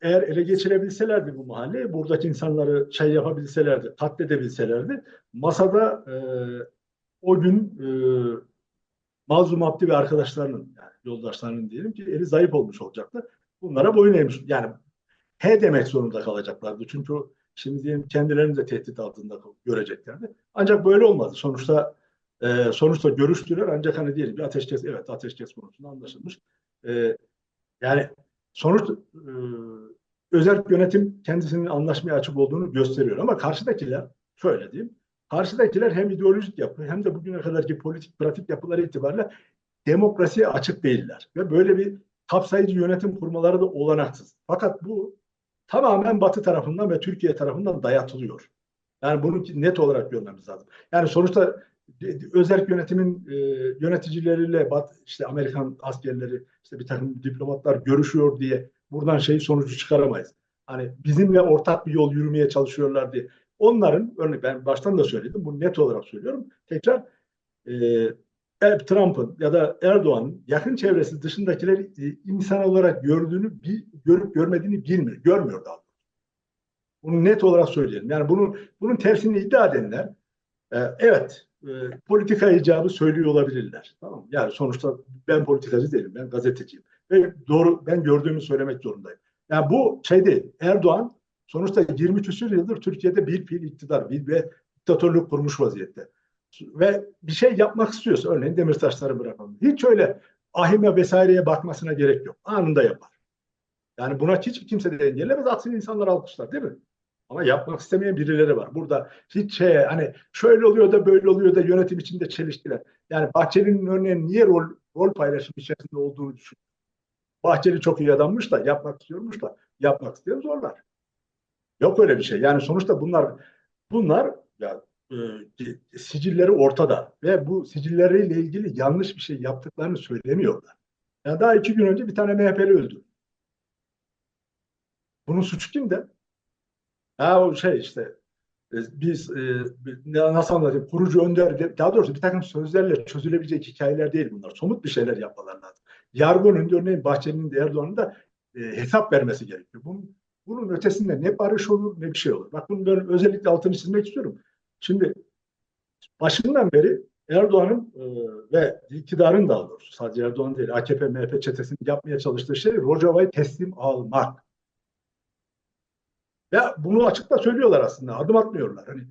eğer ele geçirebilselerdi bu mahalleyi, buradaki insanları şey yapabilselerdi, katledebilselerdi, masada o gün Mazlum Abdi ve arkadaşlarının, yani yoldaşlarının diyelim ki eli zayıf olmuş olacaktı. Bunlara boyun eğmiş. Yani he demek zorunda kalacaklardı. Çünkü şimdi diyelim kendilerini de tehdit altında göreceklerdi. Ancak böyle olmadı. Sonuçta görüştüler, ancak hani diyelim bir ateşkes, evet, ateşkes konusunda anlaşılmış. E, Yani sonuç özerk yönetim kendisinin anlaşmaya açık olduğunu gösteriyor. Ama karşıdakiler, şöyle diyeyim, karşıdakiler hem ideolojik yapı hem de bugüne kadarki politik pratik yapıları itibariyle demokrasiye açık değiller. Ve böyle bir kapsayıcı yönetim kurmaları da olanaksız. Fakat bu tamamen Batı tarafından ve Türkiye tarafından dayatılıyor. Yani bunu net olarak görmemiz lazım. Yani sonuçta özerk yönetimin yöneticileriyle işte Amerikan askerleri, işte bir takım diplomatlar görüşüyor diye buradan sonucu çıkaramayız. Hani bizimle ortak bir yol yürümeye çalışıyorlar diye. Onların, örneğin ben baştan da söyledim, bunu net olarak söylüyorum. Tekrar Trump'ın ya da Erdoğan'ın yakın çevresi dışındakileri insan olarak görüp görmediğini görmüyor daha. Bunu net olarak söyleyelim. Yani bunun tersini iddia edenler evet, politika icabı söylüyor olabilirler. Tamam mı? Yani sonuçta ben politikacı değilim, ben gazeteciyim. Ve doğru, ben gördüğümü söylemek zorundayım. Yani bu şey değil. Erdoğan sonuçta 20 küsur yıldır Türkiye'de bir fiil iktidar, ve diktatörlük kurmuş vaziyette. Ve bir şey yapmak istiyorsa, örneğin Demirtaşları bırakalım. Hiç öyle ahime vesaireye bakmasına gerek yok. Anında yapar. Yani buna hiç kimse de engellemez. Aksine insanlar alkışlar, değil mi? Ama yapmak istemeyen birileri var. Burada hiç hani şöyle oluyor da böyle oluyor da yönetim içinde çelişkiler. Yani Bahçeli'nin örneğin niye rol paylaşım içerisinde olduğunu düşün. Bahçeli çok iyi adammış da yapmak istiyormuş da yapmak isteyen zorlar. Yok öyle bir şey. Yani sonuçta bunlar ya sicilleri ortada ve bu sicilleriyle ilgili yanlış bir şey yaptıklarını söylemiyorlar. Yani daha 2 gün önce bir tane MHP'li öldü. Bunun suçu kimde? Ha, o işte biz nasıl anlatayım, kurucu önder, daha doğrusu bir takım sözlerle çözülebilecek hikayeler değil bunlar. Somut bir şeyler yapmalar lazım. Yargı önünde örneğin Bahçeli'nin de Erdoğan'ın da hesap vermesi gerekiyor. Bunun ötesinde ne barış olur ne bir şey olur. Bak, bunu ben özellikle altını çizmek istiyorum. Şimdi başından beri Erdoğan'ın ve iktidarın, daha doğrusu sadece Erdoğan değil, AKP, MHP çetesinin yapmaya çalıştığı şey Rojava'yı teslim almak. Ve bunu açıkça söylüyorlar aslında. Adım atmıyorlar. Hani